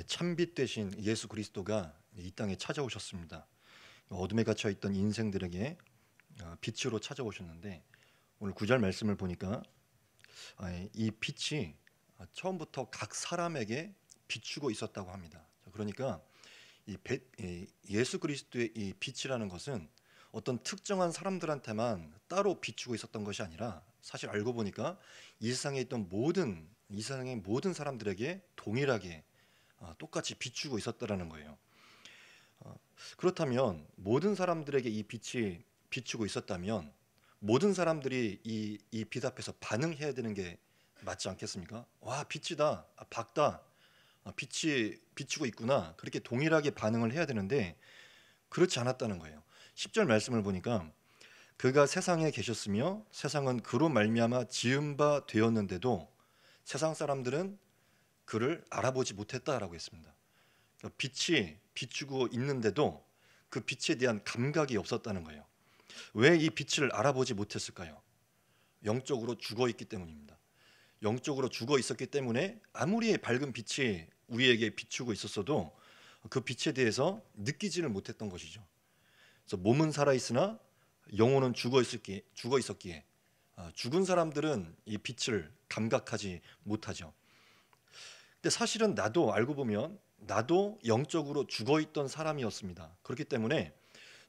참빛 되신 예수 그리스도가 이 땅에 찾아오셨습니다. 어둠에 갇혀 있던 인생들에게 빛으로 찾아오셨는데, 오늘 9절 말씀을 보니까 이 빛이 처음부터 각 사람에게 비추고 있었다고 합니다. 그러니까 예수 그리스도의 이 빛이라는 것은 어떤 특정한 사람들한테만 따로 비추고 있었던 것이 아니라, 사실 알고 보니까 이 세상에 있던 이 세상의 모든 사람들에게 동일하게 똑같이 비추고 있었다라는 거예요. 그렇다면 모든 사람들에게 이 빛이 비추고 있었다면 모든 사람들이 이 빛 앞에서 반응해야 되는 게 맞지 않겠습니까? 와, 빛이다, 밝다, 빛이 비추고 있구나, 그렇게 동일하게 반응을 해야 되는데 그렇지 않았다는 거예요. 10절 말씀을 보니까 그가 세상에 계셨으며 세상은 그로 말미암아 지은 바 되었는데도 세상 사람들은 그를 알아보지 못했다라고 했습니다. 빛이 비추고 있는데도 그 빛에 대한 감각이 없었다는 거예요. 왜 이 빛을 알아보지 못했을까요? 영적으로 죽어 있기 때문입니다. 영적으로 죽어 있었기 때문에 아무리 밝은 빛이 우리에게 비추고 있었어도 그 빛에 대해서 느끼지를 못했던 것이죠. 그래서 몸은 살아 있으나 영혼은 죽어 있었기에 죽은 사람들은 이 빛을 감각하지 못하죠. 근데 사실은 나도 알고 보면 나도 영적으로 죽어 있던 사람이었습니다. 그렇기 때문에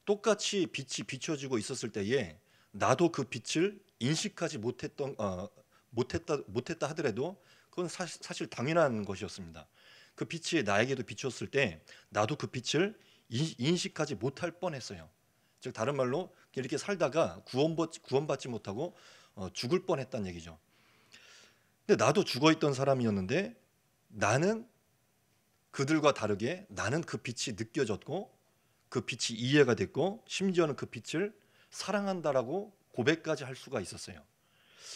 똑같이 빛이 비춰지고 있었을 때에 나도 그 빛을 인식하지 못했다 하더라도 그건 사실 당연한 것이었습니다. 그 빛이 나에게도 비추었을 때 나도 그 빛을 인식하지 못할 뻔했어요. 즉 다른 말로 이렇게 살다가 구원받지 못하고 죽을 뻔했다는 얘기죠. 근데 나도 죽어 있던 사람이었는데 나는 그들과 다르게 나는 그 빛이 느껴졌고 그 빛이 이해가 됐고 심지어는 그 빛을 사랑한다라고 고백까지 할 수가 있었어요.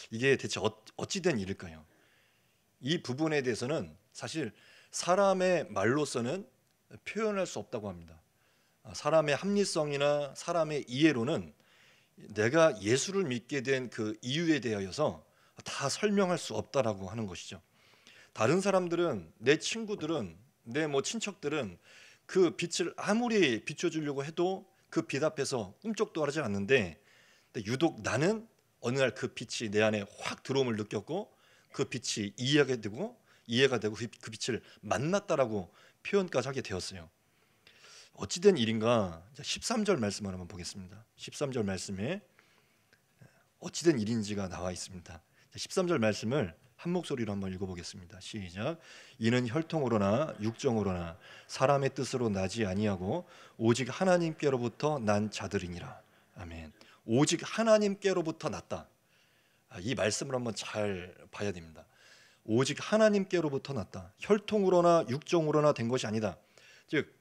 이게 대체 어찌된 일일까요? 이 부분에 대해서는 사실 사람의 말로서는 표현할 수 없다고 합니다. 사람의 합리성이나 사람의 이해로는 내가 예수를 믿게 된 그 이유에 대하여서 다 설명할 수 없다라고 하는 것이죠. 다른 사람들은, 내 친구들은, 내 친척들은 그 빛을 아무리 비춰주려고 해도 그 빛 앞에서 꿈쩍도 하지 않는데, 유독 나는 어느 날 그 빛이 내 안에 확 들어옴을 느꼈고 그 빛이 이해가 되고 그 빛을 만났다라고 표현까지 하게 되었어요. 어찌된 일인가? 13절 말씀을 한번 보겠습니다. 13절 말씀에 어찌된 일인지가 나와 있습니다. 13절 말씀을 한 목소리로 한번 읽어보겠습니다. 시작. 이는 혈통으로나 육정으로나 사람의 뜻으로 나지 아니하고 오직 하나님께로부터 난 자들이니라. 아멘. 오직 하나님께로부터 났다. 이 말씀을 한번 잘 봐야 됩니다. 오직 하나님께로부터 났다. 혈통으로나 육정으로나 된 것이 아니다. 즉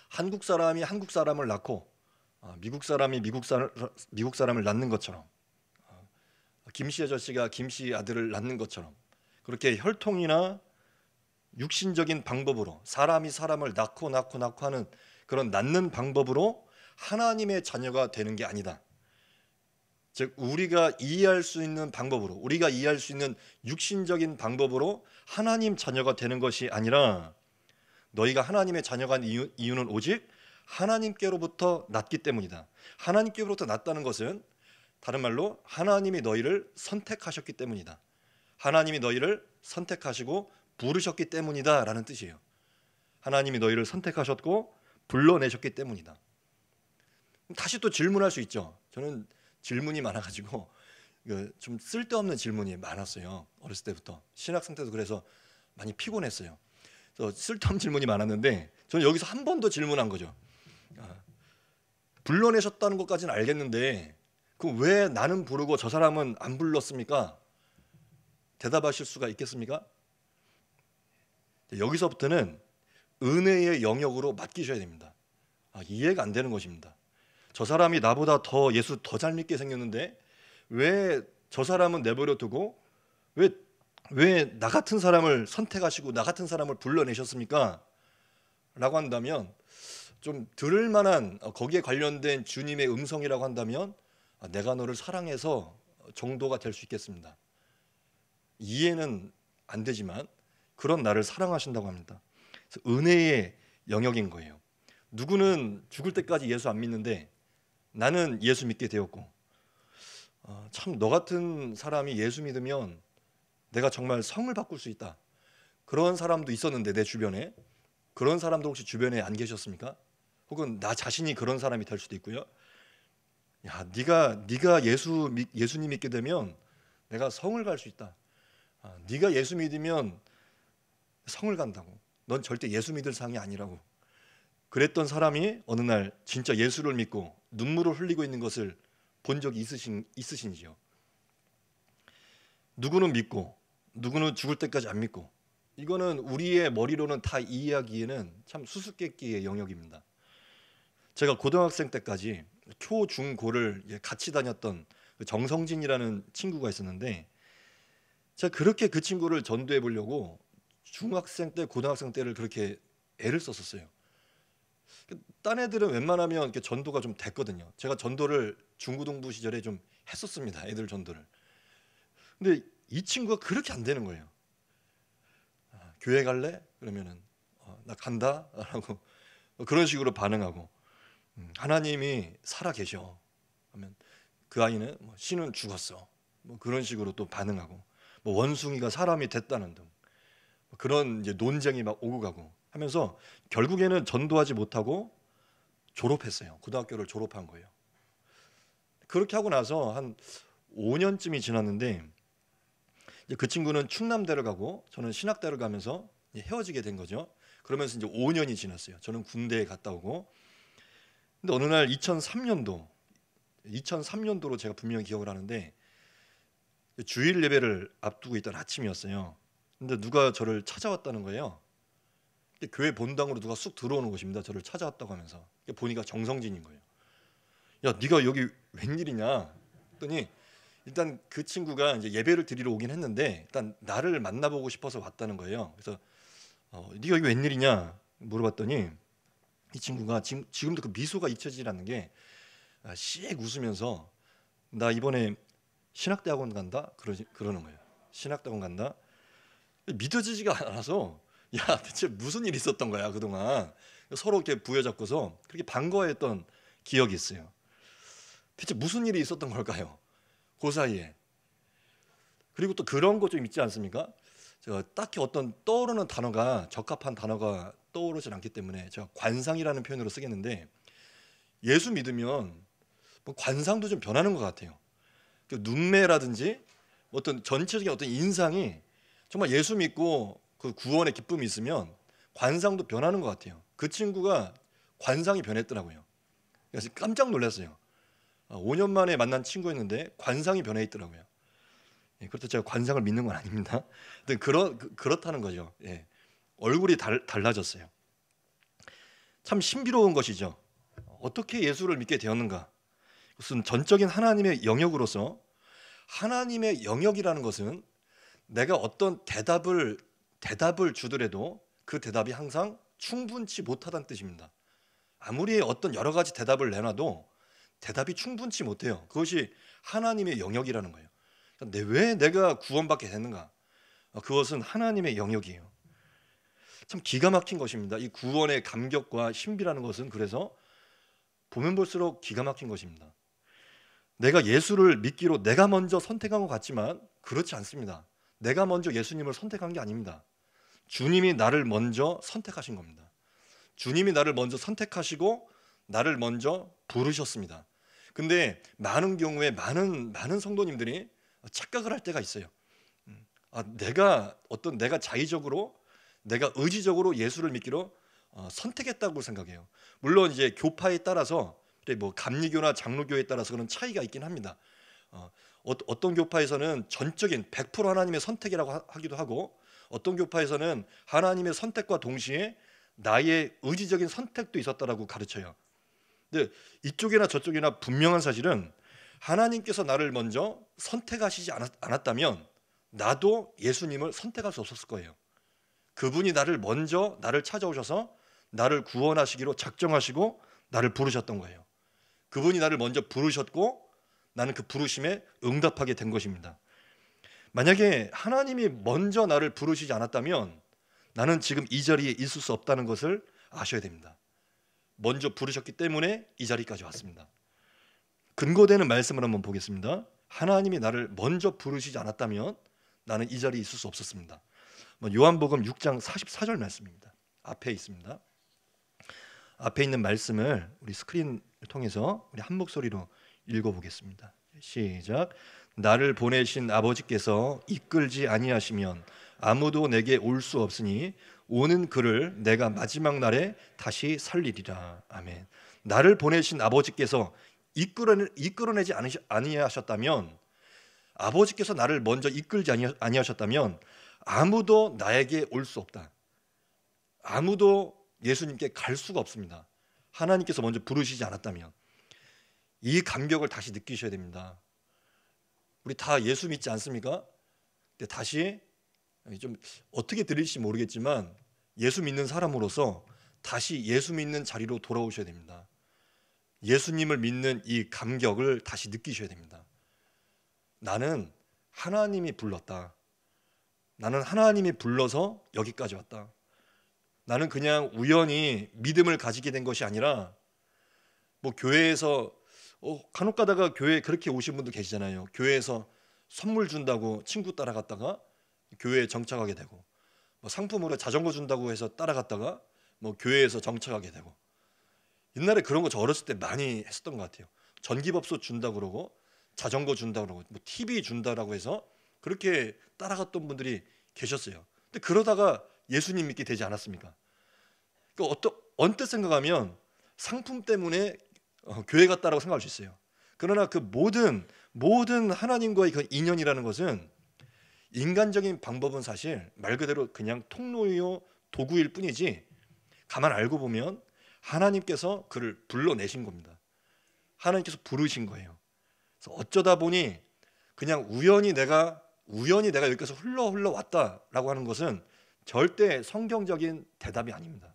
한국 사람이 한국 사람을 낳고 미국 사람이 미국 사람을 낳는 것처럼, 김씨 아저씨가 김씨 아들을 낳는 것처럼, 그렇게 혈통이나 육신적인 방법으로 사람이 사람을 낳고 하는 그런 낳는 방법으로 하나님의 자녀가 되는 게 아니다. 즉 우리가 이해할 수 있는 방법으로, 우리가 이해할 수 있는 육신적인 방법으로 하나님 자녀가 되는 것이 아니라, 너희가 하나님의 자녀가 된 이유는 오직 하나님께로부터 났기 때문이다. 하나님께로부터 났다는 것은 다른 말로 하나님이 너희를 선택하셨기 때문이다. 하나님이 너희를 선택하시고 부르셨기 때문이다 라는 뜻이에요. 하나님이 너희를 선택하셨고 불러내셨기 때문이다. 다시 또 질문할 수 있죠. 저는 질문이 많아가지고 좀 쓸데없는 질문이 많았어요. 어렸을 때부터. 신학생 때도 그래서 많이 피곤했어요. 그래서 쓸데없는 질문이 많았는데 저는 여기서 한 번 더 질문한 거죠. 불러내셨다는 것까지는 알겠는데 그럼 왜 나는 부르고 저 사람은 안 불렀습니까? 대답하실 수가 있겠습니까? 여기서부터는 은혜의 영역으로 맡기셔야 됩니다. 이해가 안 되는 것입니다. 저 사람이 나보다 더 예수 더 잘 믿게 생겼는데 왜 저 사람은 내버려 두고 왜 나 같은 사람을 선택하시고 나 같은 사람을 불러내셨습니까? 라고 한다면, 좀 들을 만한 거기에 관련된 주님의 음성이라고 한다면 내가 너를 사랑해서 정도가 될 수 있겠습니다. 이해는 안 되지만 그런 나를 사랑하신다고 합니다. 은혜의 영역인 거예요. 누구는 죽을 때까지 예수 안 믿는데 나는 예수 믿게 되었고, 참 너 같은 사람이 예수 믿으면 내가 정말 성을 바꿀 수 있다. 그런 사람도 있었는데 내 주변에. 그런 사람도 혹시 주변에 안 계셨습니까? 혹은 나 자신이 그런 사람이 될 수도 있고요. 야, 네가 예수님 믿게 되면 내가 성을 갈 수 있다. 네가 예수 믿으면 성을 간다고. 넌 절대 예수 믿을 상이 아니라고. 그랬던 사람이 어느 날 진짜 예수를 믿고 눈물을 흘리고 있는 것을 본 적이 있으신지요? 누구는 믿고 누구는 죽을 때까지 안 믿고, 이거는 우리의 머리로는 다 이해하기에는 참 수수께끼의 영역입니다. 제가 고등학생 때까지 초, 중, 고를 같이 다녔던 그 정성진이라는 친구가 있었는데, 제가 그렇게 그 친구를 전도해 보려고 중학생 때, 고등학생 때를 그렇게 애를 썼었어요. 딴 애들은 웬만하면 이렇게 전도가 좀 됐거든요. 제가 전도를 중고등부 시절에 좀 했었습니다. 애들 전도를. 근데 이 친구가 그렇게 안 되는 거예요. 교회 갈래? 그러면은 나 간다라고 그런 식으로 반응하고, 하나님이 살아 계셔 하면 그 아이는 신은 죽었어, 그런 식으로 또 반응하고, 원숭이가 사람이 됐다는 등 그런 이제 논쟁이 막 오고 가고 하면서 결국에는 전도하지 못하고 졸업했어요. 고등학교를 졸업한 거예요. 그렇게 하고 나서 한 5년쯤이 지났는데 이제 그 친구는 충남대를 가고 저는 신학대를 가면서 헤어지게 된 거죠. 그러면서 이제 5년이 지났어요. 저는 군대에 갔다 오고. 근데 어느 날 2003년도로 제가 분명히 기억을 하는데 주일 예배를 앞두고 있던 아침이었어요. 근데 누가 저를 찾아왔다는 거예요. 교회 본당으로 누가 쑥 들어오는 것입니다. 저를 찾아왔다고 하면서. 보니까 정성진인 거예요. 야, 네가 여기 웬일이냐 했더니, 일단 그 친구가 이제 예배를 드리러 오긴 했는데 일단 나를 만나보고 싶어서 왔다는 거예요. 그래서 네가 여기 웬일이냐 물어봤더니 이 친구가 지금도 그 미소가 잊혀지지 않는 게, 씩 웃으면서 나 이번에 신학대학원 간다 그러는 거예요. 신학대학원 간다. 믿어지지가 않아서, 야, 대체 무슨 일이 있었던 거야 그동안. 서로 이렇게 부여잡고서 그렇게 반가워했던 기억이 있어요. 대체 무슨 일이 있었던 걸까요? 그 사이에. 그리고 또 그런 거 좀 있지 않습니까? 제가 딱히 어떤 떠오르는 단어가, 적합한 단어가 떠오르지 않기 때문에 제가 관상이라는 표현으로 쓰겠는데, 예수 믿으면 관상도 좀 변하는 것 같아요. 눈매라든지 어떤 전체적인 어떤 인상이, 정말 예수 믿고 그 구원의 기쁨이 있으면 관상도 변하는 것 같아요. 그 친구가 관상이 변했더라고요. 그래서 깜짝 놀랐어요. 5년 만에 만난 친구였는데 관상이 변해 있더라고요. 그렇다고 제가 관상을 믿는 건 아닙니다. 그렇다는 거죠. 예. 얼굴이 달라졌어요. 참 신비로운 것이죠. 어떻게 예수를 믿게 되었는가? 무슨 전적인 하나님의 영역으로서, 하나님의 영역이라는 것은 내가 어떤 대답을 주더라도 그 대답이 항상 충분치 못하다는 뜻입니다. 아무리 어떤 여러 가지 대답을 내놔도 대답이 충분치 못해요. 그것이 하나님의 영역이라는 거예요. 왜 내가 구원받게 됐는가? 그것은 하나님의 영역이에요. 참 기가 막힌 것입니다. 이 구원의 감격과 신비라는 것은 그래서 보면 볼수록 기가 막힌 것입니다. 내가 예수를 믿기로 내가 먼저 선택한 것 같지만 그렇지 않습니다. 내가 먼저 예수님을 선택한 게 아닙니다. 주님이 나를 먼저 선택하신 겁니다. 주님이 나를 먼저 선택하시고 나를 먼저 부르셨습니다. 근데 많은 경우에 많은 성도님들이 착각을 할 때가 있어요. 내가 자의적으로, 내가 의지적으로 예수를 믿기로 선택했다고 생각해요. 물론 이제 교파에 따라서, 감리교나 장로교에 따라서 그런 차이가 있긴 합니다. 어떤 교파에서는 전적인 100% 하나님의 선택이라고 하기도 하고, 어떤 교파에서는 하나님의 선택과 동시에 나의 의지적인 선택도 있었다라고 가르쳐요. 근데 이쪽이나 저쪽이나 분명한 사실은, 하나님께서 나를 먼저 선택하시지 않았다면 나도 예수님을 선택할 수 없었을 거예요. 그분이 나를 찾아오셔서 나를 구원하시기로 작정하시고 나를 부르셨던 거예요. 그분이 나를 먼저 부르셨고 나는 그 부르심에 응답하게 된 것입니다. 만약에 하나님이 먼저 나를 부르시지 않았다면 나는 지금 이 자리에 있을 수 없다는 것을 아셔야 됩니다. 먼저 부르셨기 때문에 이 자리까지 왔습니다. 근거되는 말씀을 한번 보겠습니다. 하나님이 나를 먼저 부르시지 않았다면 나는 이 자리에 있을 수 없었습니다. 요한복음 6장 44절 말씀입니다. 앞에 있습니다. 앞에 있는 말씀을 우리 스크린을 통해서 우리 한 목소리로 읽어보겠습니다. 시작. 나를 보내신 아버지께서 이끌지 아니하시면 아무도 내게 올 수 없으니 오는 그를 내가 마지막 날에 다시 살리리라. 아멘. 나를 보내신 아버지께서 이끌어내지 아니하셨다면, 아버지께서 나를 먼저 이끌지 아니하셨다면 아무도 나에게 올 수 없다. 아무도 예수님께 갈 수가 없습니다. 하나님께서 먼저 부르시지 않았다면. 이 감격을 다시 느끼셔야 됩니다. 우리 다 예수 믿지 않습니까? 근데 다시 좀 어떻게 들릴지 모르겠지만 예수 믿는 사람으로서 다시 예수 믿는 자리로 돌아오셔야 됩니다. 예수님을 믿는 이 감격을 다시 느끼셔야 됩니다. 나는 하나님이 불렀다. 나는 하나님이 불러서 여기까지 왔다. 나는 그냥 우연히 믿음을 가지게 된 것이 아니라, 교회에서 간혹 가다가 교회에 그렇게 오신 분도 계시잖아요. 교회에서 선물 준다고 친구 따라갔다가 교회에 정착하게 되고, 상품으로 자전거 준다고 해서 따라갔다가 교회에서 정착하게 되고. 옛날에 그런 거 저 어렸을 때 많이 했었던 것 같아요. 전기밥솥 준다 그러고 자전거 준다 그러고 TV 준다라고 해서 그렇게 따라갔던 분들이 계셨어요. 근데 그러다가 예수님 믿게 되지 않았습니까? 그러니까 언뜻 생각하면 상품 때문에 교회 갔다라고 생각할 수 있어요. 그러나 그 모든 하나님과의 그 인연이라는 것은 인간적인 방법은 사실 말 그대로 그냥 통로요 도구일 뿐이지, 가만 알고 보면 하나님께서 그를 불러내신 겁니다. 하나님께서 부르신 거예요. 그래서 어쩌다 보니 그냥 우연히 내가 여기서 흘러 왔다라고 하는 것은 절대 성경적인 대답이 아닙니다.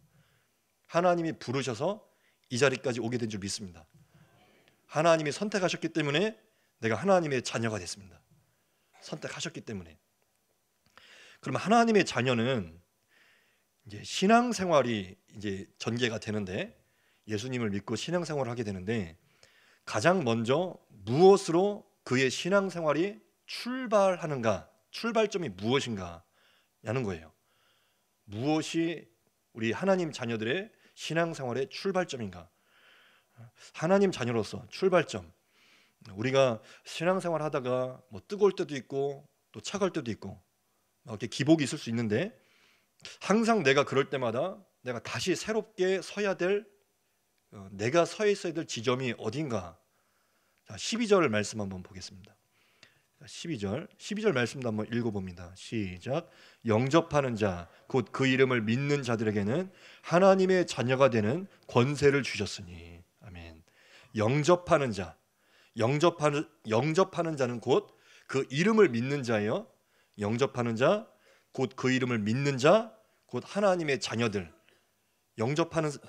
하나님이 부르셔서 이 자리까지 오게 된 줄 믿습니다. 하나님이 선택하셨기 때문에 내가 하나님의 자녀가 됐습니다. 선택하셨기 때문에. 그러면 하나님의 자녀는 이제 신앙생활이 이제 전개가 되는데, 예수님을 믿고 신앙생활을 하게 되는데, 가장 먼저 무엇으로 그의 신앙생활이 출발하는가, 출발점이 무엇인가 라는 거예요. 무엇이 우리 하나님 자녀들의 신앙생활의 출발점인가? 하나님 자녀로서 출발점. 우리가 신앙생활 하다가 뜨거울 때도 있고 또 차가울 때도 있고 이렇게 기복이 있을 수 있는데, 항상 내가 그럴 때마다 내가 다시 새롭게 서야 될, 내가 서 있어야 될 지점이 어딘가. 자, 12절 말씀 한번 보겠습니다. 12절 말씀도 한번 읽어봅니다. 시작. 영접하는 자 곧 그 이름을 믿는 자들에게는 하나님의 자녀가 되는 권세를 주셨으니. 아멘. 영접하는 자는 곧 그 이름을 믿는 자예요. 영접하는 자 곧 그 이름을 믿는 자 곧 하나님의 자녀들.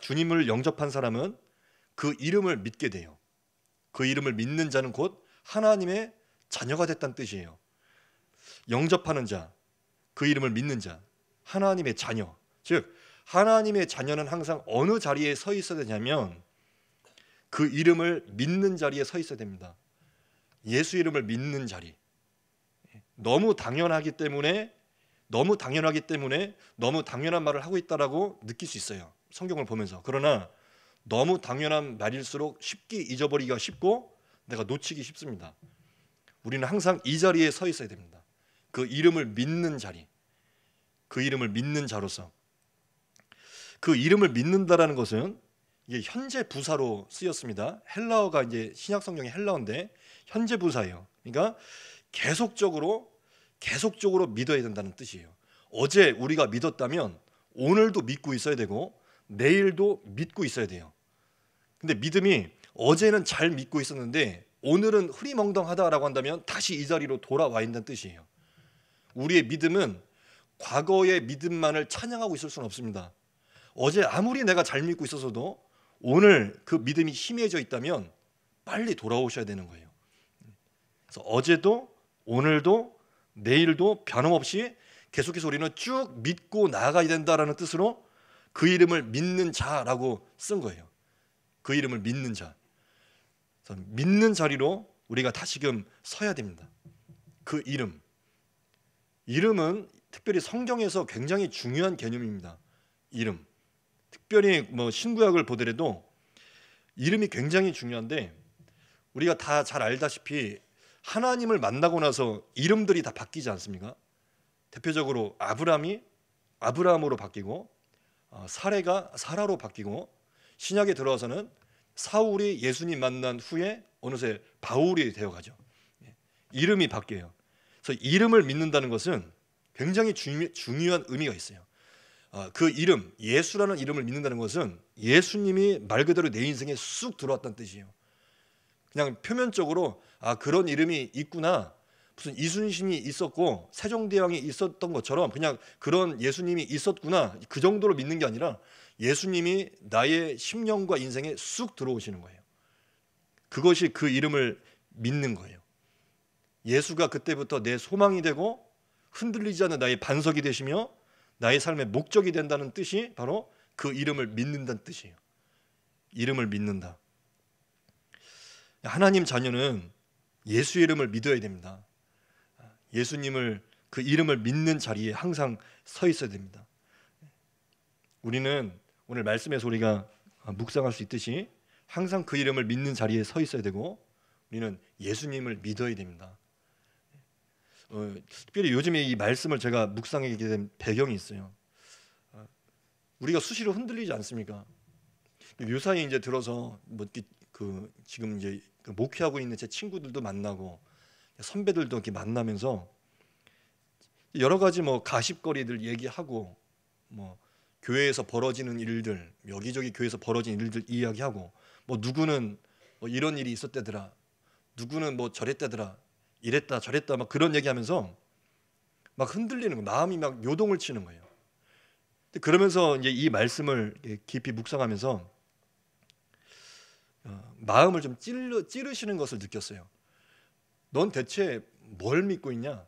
주님을 영접한 사람은 그 이름을 믿게 돼요. 그 이름을 믿는 자는 곧 하나님의 자녀가 됐다는 뜻이에요. 영접하는 자, 그 이름을 믿는 자, 하나님의 자녀. 즉 하나님의 자녀는 항상 어느 자리에 서 있어야 되냐면 그 이름을 믿는 자리에 서 있어야 됩니다. 예수 이름을 믿는 자리. 너무 당연하기 때문에 너무 당연한 말을 하고 있다라고 느낄 수 있어요. 성경을 보면서. 그러나 너무 당연한 말일수록 쉽게 잊어버리기가 쉽고 내가 놓치기 쉽습니다. 우리는 항상 이 자리에 서 있어야 됩니다. 그 이름을 믿는 자리, 그 이름을 믿는 자로서. 그 이름을 믿는다라는 것은 이게 현재 부사로 쓰였습니다. 헬라어가 이제 신약 성경의 헬라어인데 현재 부사예요. 그러니까 계속적으로 믿어야 된다는 뜻이에요. 어제 우리가 믿었다면 오늘도 믿고 있어야 되고 내일도 믿고 있어야 돼요. 근데 믿음이 어제는 잘 믿고 있었는데 오늘은 흐리멍덩하다라고 한다면 다시 이 자리로 돌아와 있는 뜻이에요. 우리의 믿음은 과거의 믿음만을 찬양하고 있을 수는 없습니다. 어제 아무리 내가 잘 믿고 있어서도 오늘 그 믿음이 희미해져 있다면 빨리 돌아오셔야 되는 거예요. 그래서 어제도 오늘도 내일도 변함없이 계속해서 우리는 쭉 믿고 나아가야 된다라는 뜻으로 그 이름을 믿는 자라고 쓴 거예요. 그 이름을 믿는 자. 그래서 믿는 자리로 우리가 다시금 서야 됩니다. 그 이름은 특별히 성경에서 굉장히 중요한 개념입니다. 이름. 특별히 뭐 신구약을 보더라도 이름이 굉장히 중요한데, 우리가 다 잘 알다시피 하나님을 만나고 나서 이름들이 다 바뀌지 않습니까? 대표적으로 아브람이 아브라함으로 바뀌고, 사레가 사라로 바뀌고, 신약에 들어와서는 사울이 예수님 만난 후에 어느새 바울이 되어가죠. 이름이 바뀌어요. 그래서 이름을 믿는다는 것은 굉장히 중요한 의미가 있어요. 그 이름, 예수라는 이름을 믿는다는 것은 예수님이 말 그대로 내 인생에 쑥 들어왔다는 뜻이에요. 그냥 표면적으로 그런 이름이 있구나, 무슨 이순신이 있었고 세종대왕이 있었던 것처럼 그냥 그런 예수님이 있었구나, 그 정도로 믿는 게 아니라 예수님이 나의 심령과 인생에 쑥 들어오시는 거예요. 그것이 그 이름을 믿는 거예요. 예수가 그때부터 내 소망이 되고 흔들리지 않는 나의 반석이 되시며 나의 삶의 목적이 된다는 뜻이 바로 그 이름을 믿는다는 뜻이에요. 이름을 믿는다. 하나님 자녀는 예수의 이름을 믿어야 됩니다. 예수님을, 그 이름을 믿는 자리에 항상 서 있어야 됩니다. 우리는 오늘 말씀에서 우리가 묵상할 수 있듯이 항상 그 이름을 믿는 자리에 서 있어야 되고, 우리는 예수님을 믿어야 됩니다. 특별히 요즘에 이 말씀을 제가 묵상하게 된 배경이 있어요. 우리가 수시로 흔들리지 않습니까? 요사이 이제 들어서 지금 이제 목회하고 있는 제 친구들도 만나고 선배들도 이렇게 만나면서 여러 가지 가십거리들 얘기하고, 교회에서 벌어지는 일들, 여기저기 교회에서 벌어진 일들 이야기하고, 누구는 이런 일이 있었대더라, 누구는 저랬대더라, 이랬다 저랬다, 막 그런 얘기하면서 막 흔들리는 거예요. 마음이 막 요동을 치는 거예요. 그러면서 이제 이 말씀을 깊이 묵상하면서 마음을 좀 찌르시는 것을 느꼈어요. 넌 대체 뭘 믿고 있냐?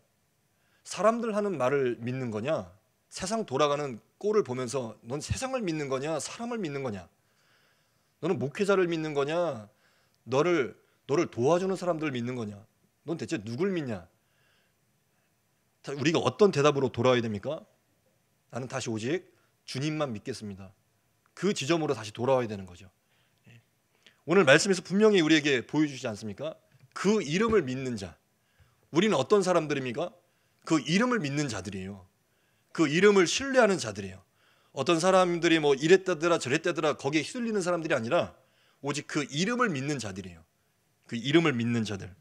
사람들 하는 말을 믿는 거냐? 세상 돌아가는 꼴을 보면서 넌 세상을 믿는 거냐? 사람을 믿는 거냐? 너는 목회자를 믿는 거냐? 너를 도와주는 사람들을 믿는 거냐? 넌 대체 누굴 믿냐? 우리가 어떤 대답으로 돌아와야 됩니까? 나는 다시 오직 주님만 믿겠습니다. 그 지점으로 다시 돌아와야 되는 거죠. 오늘 말씀에서 분명히 우리에게 보여주시지 않습니까? 그 이름을 믿는 자. 우리는 어떤 사람들입니까? 그 이름을 믿는 자들이에요. 그 이름을 신뢰하는 자들이에요. 어떤 사람들이 이랬다더라 저랬다더라 거기에 휘둘리는 사람들이 아니라 오직 그 이름을 믿는 자들이에요. 그 이름을 믿는 자들.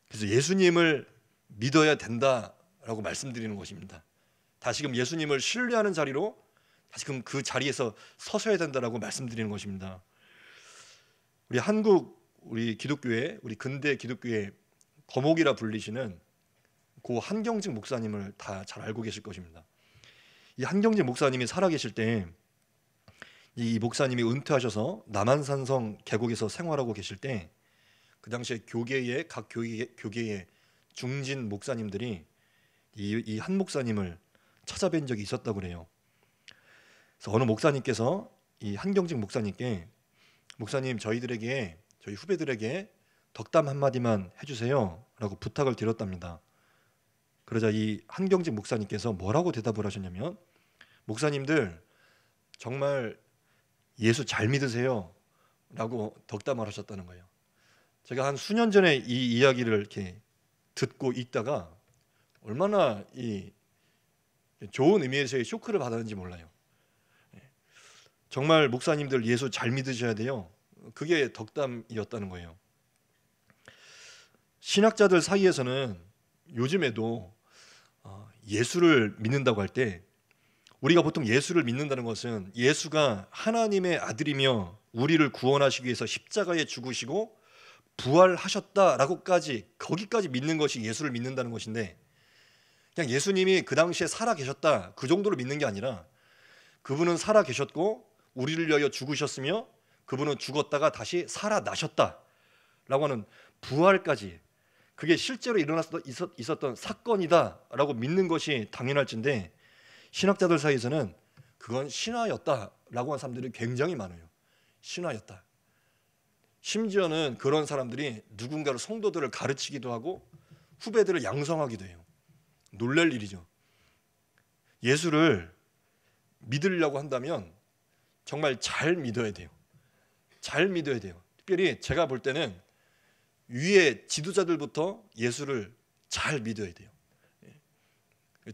그래서 예수님을 믿어야 된다라고 말씀드리는 것입니다. 다시금 예수님을 신뢰하는 자리로 다시금 그 자리에서 서셔야 된다라고 말씀드리는 것입니다. 우리 한국, 우리 기독교회, 우리 근대 기독교의 거목이라 불리시는 고 한경직 목사님을 다 잘 알고 계실 것입니다. 이 한경직 목사님이 살아계실 때, 이 목사님이 은퇴하셔서 남한산성 계곡에서 생활하고 계실 때, 그 당시에 각 교계의 중진 목사님들이 이 한 목사님을 찾아뵌 적이 있었다고 그래요. 그래서 어느 목사님께서 이 한경직 목사님께, 목사님 저희 후배들에게 덕담 한마디만 해주세요 라고 부탁을 드렸답니다. 그러자 이 한경직 목사님께서 뭐라고 대답을 하셨냐면, 목사님들 정말 예수 잘 믿으세요 라고 덕담을 하셨다는 거예요. 제가 한 수년 전에 이 이야기를 이렇게 듣고 있다가 얼마나 이 좋은 의미에서의 쇼크를 받았는지 몰라요. 정말 목사님들 예수 잘 믿으셔야 돼요. 그게 덕담이었다는 거예요. 신학자들 사이에서는 요즘에도 예수를 믿는다고 할 때, 우리가 보통 예수를 믿는다는 것은 예수가 하나님의 아들이며 우리를 구원하시기 위해서 십자가에 죽으시고 부활하셨다라고까지, 거기까지 믿는 것이 예수를 믿는다는 것인데, 그냥 예수님이 그 당시에 살아 계셨다 그 정도로 믿는 게 아니라, 그분은 살아 계셨고 우리를 위하여 죽으셨으며 그분은 죽었다가 다시 살아나셨다라고 하는 부활까지, 그게 실제로 있었던 사건이다라고 믿는 것이 당연할진데 신학자들 사이에서는 그건 신화였다라고 하는 사람들이 굉장히 많아요. 신화였다. 심지어는 그런 사람들이 누군가를 성도들을 가르치기도 하고 후배들을 양성하기도 해요. 놀랄 일이죠. 예수를 믿으려고 한다면 정말 잘 믿어야 돼요. 잘 믿어야 돼요. 특별히 제가 볼 때는 위에 지도자들부터 예수를 잘 믿어야 돼요.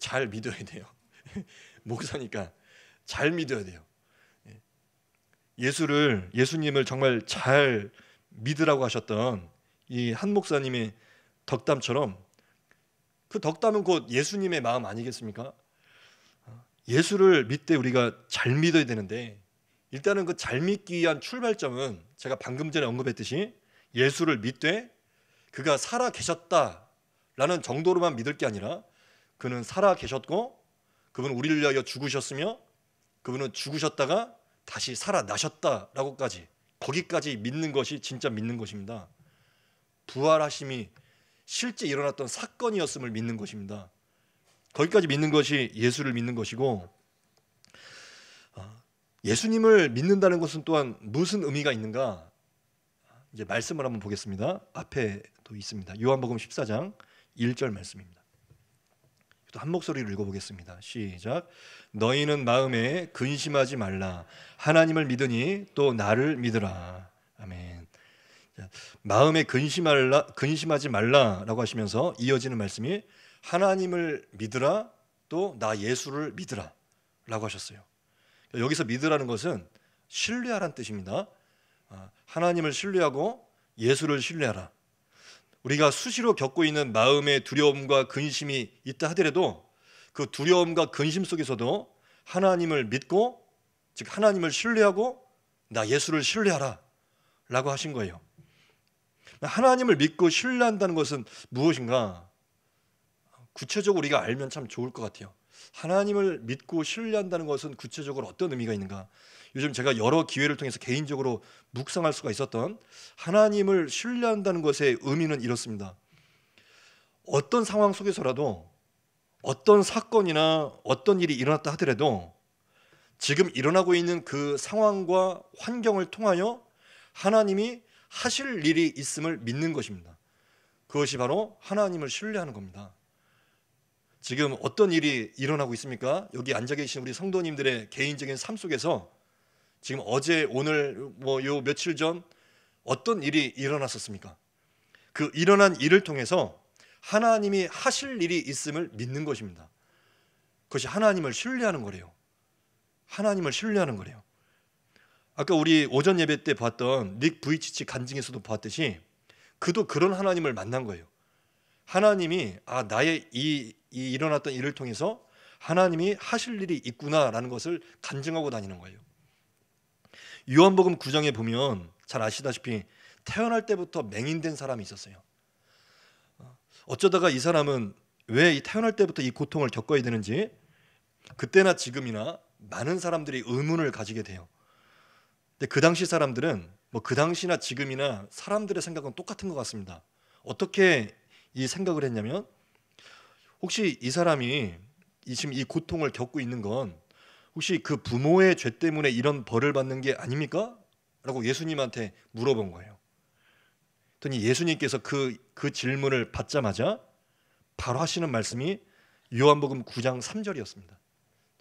잘 믿어야 돼요. 목사니까 잘 믿어야 돼요. 예수님을 정말 잘 믿으라고 하셨던 이 한 목사님의 덕담처럼, 그 덕담은 곧 예수님의 마음 아니겠습니까? 예수를 믿되 우리가 잘 믿어야 되는데, 일단은 그 잘 믿기 위한 출발점은 제가 방금 전에 언급했듯이 예수를 믿되 그가 살아 계셨다라는 정도로만 믿을 게 아니라 그는 살아 계셨고 그분은 우리를 위하여 죽으셨으며 그분은 죽으셨다가 다시 살아나셨다라고까지, 거기까지 믿는 것이 진짜 믿는 것입니다. 부활하심이 실제 일어났던 사건이었음을 믿는 것입니다. 거기까지 믿는 것이 예수를 믿는 것이고, 예수님을 믿는다는 것은 또한 무슨 의미가 있는가? 이제 말씀을 한번 보겠습니다. 앞에도 있습니다. 요한복음 14장 1절 말씀입니다. 또 한 목소리로 읽어보겠습니다. 시작. 너희는 마음에 근심하지 말라. 하나님을 믿으니 또 나를 믿으라. 아멘. 자, 마음에 근심하지 말라라고 하시면서 이어지는 말씀이 하나님을 믿으라, 또 나 예수를 믿으라 라고 하셨어요. 여기서 믿으라는 것은 신뢰하라는 뜻입니다. 하나님을 신뢰하고 예수를 신뢰하라. 우리가 수시로 겪고 있는 마음의 두려움과 근심이 있다 하더라도 그 두려움과 근심 속에서도 하나님을 믿고, 즉 하나님을 신뢰하고 나 예수를 신뢰하라 라고 하신 거예요. 하나님을 믿고 신뢰한다는 것은 무엇인가? 구체적으로 우리가 알면 참 좋을 것 같아요. 하나님을 믿고 신뢰한다는 것은 구체적으로 어떤 의미가 있는가? 요즘 제가 여러 기회를 통해서 개인적으로 묵상할 수가 있었던 하나님을 신뢰한다는 것의 의미는 이렇습니다. 어떤 상황 속에서라도, 어떤 사건이나 어떤 일이 일어났다 하더라도 지금 일어나고 있는 그 상황과 환경을 통하여 하나님이 하실 일이 있음을 믿는 것입니다. 그것이 바로 하나님을 신뢰하는 겁니다. 지금 어떤 일이 일어나고 있습니까? 여기 앉아 계신 우리 성도님들의 개인적인 삶 속에서 지금 어제, 오늘, 요 며칠 전 어떤 일이 일어났었습니까? 그 일어난 일을 통해서 하나님이 하실 일이 있음을 믿는 것입니다. 그것이 하나님을 신뢰하는 거래요. 하나님을 신뢰하는 거래요. 아까 우리 오전 예배 때 봤던 닉 부이치치 간증에서도 보았듯이 그도 그런 하나님을 만난 거예요. 하나님이 나의 이 일어났던 일을 통해서 하나님이 하실 일이 있구나라는 것을 간증하고 다니는 거예요. 요한복음 9장에 보면 잘 아시다시피 태어날 때부터 맹인된 사람이 있었어요. 어쩌다가 이 사람은 왜 태어날 때부터 이 고통을 겪어야 되는지 그때나 지금이나 많은 사람들이 의문을 가지게 돼요. 근데 그 당시 사람들은 그 당시나 지금이나 사람들의 생각은 똑같은 것 같습니다. 어떻게 이 생각을 했냐면, 혹시 이 사람이 지금 이 고통을 겪고 있는 건 혹시 그 부모의 죄 때문에 이런 벌을 받는 게 아닙니까? 라고 예수님한테 물어본 거예요. 그랬더니 예수님께서 그 질문을 받자마자 바로 하시는 말씀이 요한복음 9장 3절이었습니다.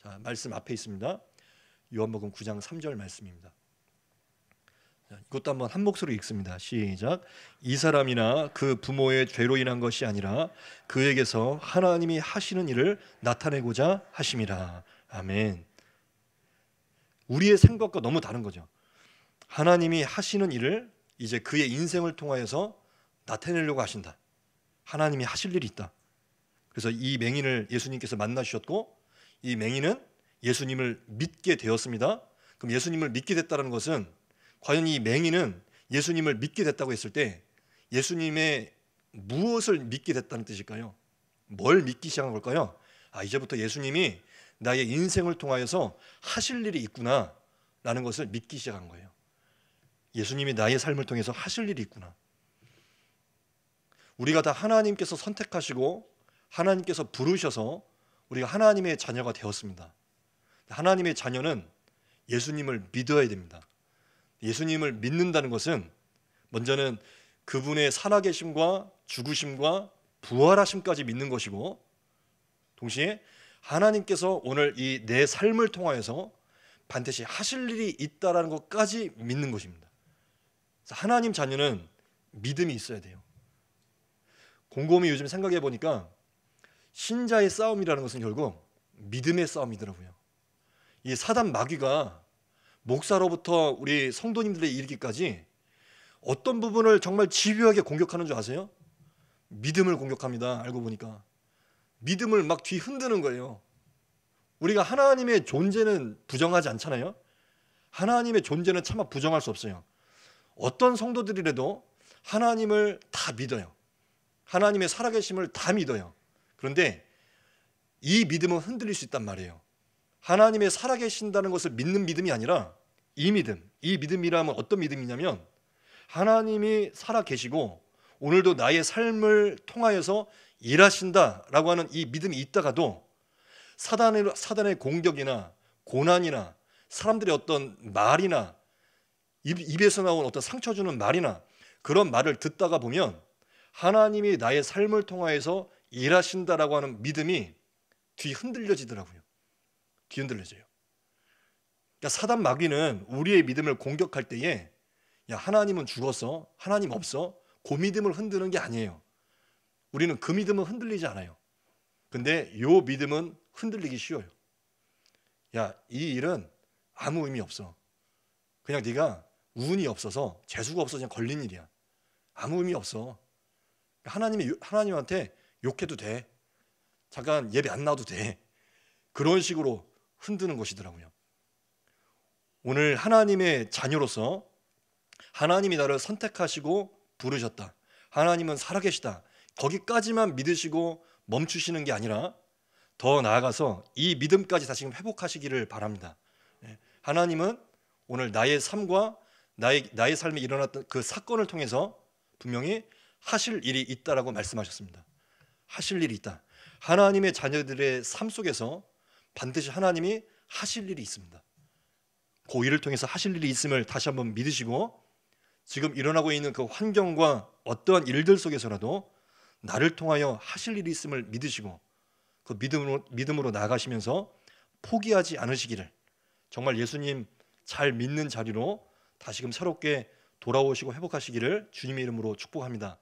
자, 말씀 앞에 있습니다. 요한복음 9장 3절 말씀입니다. 이것도 한번 한 목소리 읽습니다. 시작. 이 사람이나 그 부모의 죄로 인한 것이 아니라 그에게서 하나님이 하시는 일을 나타내고자 하심이라. 아멘. 우리의 생각과 너무 다른 거죠. 하나님이 하시는 일을 이제 그의 인생을 통하여서 나타내려고 하신다. 하나님이 하실 일이 있다. 그래서 이 맹인을 예수님께서 만나주셨고, 이 맹인은 예수님을 믿게 되었습니다. 그럼 예수님을 믿게 됐다는 것은, 과연 이 맹인은 예수님을 믿게 됐다고 했을 때 예수님의 무엇을 믿게 됐다는 뜻일까요? 뭘 믿기 시작한 걸까요? 이제부터 예수님이 나의 인생을 통하여서 하실 일이 있구나 라는 것을 믿기 시작한 거예요. 예수님이 나의 삶을 통해서 하실 일이 있구나. 우리가 다 하나님께서 선택하시고 하나님께서 부르셔서 우리가 하나님의 자녀가 되었습니다. 하나님의 자녀는 예수님을 믿어야 됩니다. 예수님을 믿는다는 것은 먼저는 그분의 살아계심과 죽으심과 부활하심까지 믿는 것이고, 동시에 하나님께서 오늘 이 내 삶을 통하여서 반드시 하실 일이 있다라는 것까지 믿는 것입니다. 하나님 자녀는 믿음이 있어야 돼요. 곰곰이 요즘 생각해 보니까 신자의 싸움이라는 것은 결국 믿음의 싸움이더라고요. 이 사단 마귀가 목사로부터 우리 성도님들에 이르기까지 어떤 부분을 정말 집요하게 공격하는 줄 아세요? 믿음을 공격합니다. 알고 보니까 믿음을 막 뒤흔드는 거예요. 우리가 하나님의 존재는 부정하지 않잖아요. 하나님의 존재는 차마 부정할 수 없어요. 어떤 성도들이라도 하나님을 다 믿어요. 하나님의 살아계심을 다 믿어요. 그런데 이 믿음은 흔들릴 수 있단 말이에요. 하나님의 살아계신다는 것을 믿는 믿음이 아니라 이 믿음이라면 어떤 믿음이냐면 하나님이 살아계시고 오늘도 나의 삶을 통하여서 일하신다라고 하는 이 믿음이 있다가도 사단의 공격이나 고난이나 사람들의 어떤 말이나 입에서 나온 어떤 상처 주는 말이나 그런 말을 듣다가 보면 하나님이 나의 삶을 통하여서 일하신다라고 하는 믿음이 뒤흔들려지더라고요. 뒤흔들려져요. 그러니까 사단 마귀는 우리의 믿음을 공격할 때에 야, 하나님은 죽었어? 하나님 없어? 그 믿음을 흔드는 게 아니에요. 우리는 그 믿음은 흔들리지 않아요. 근데 요 믿음은 흔들리기 쉬워요. 야, 이 일은 아무 의미 없어. 그냥 네가 운이 없어서 재수가 없어서 그냥 걸린 일이야. 아무 의미 없어. 하나님한테 욕해도 돼. 잠깐 예배 안 나와도 돼. 그런 식으로 흔드는 것이더라고요. 오늘 하나님의 자녀로서 하나님이 나를 선택하시고 부르셨다. 하나님은 살아계시다. 거기까지만 믿으시고 멈추시는 게 아니라 더 나아가서 이 믿음까지 다시금 회복하시기를 바랍니다. 하나님은 오늘 나의 삶과 나의 삶에 일어났던 그 사건을 통해서 분명히 하실 일이 있다라고 말씀하셨습니다. 하실 일이 있다. 하나님의 자녀들의 삶 속에서 반드시 하나님이 하실 일이 있습니다. 그 일을 통해서 하실 일이 있음을 다시 한번 믿으시고 지금 일어나고 있는 그 환경과 어떠한 일들 속에서라도 나를 통하여 하실 일이 있음을 믿으시고 그 믿음으로 나아가시면서 포기하지 않으시기를, 정말 예수님 잘 믿는 자리로 다시금 새롭게 돌아오시고 회복하시기를 주님의 이름으로 축복합니다.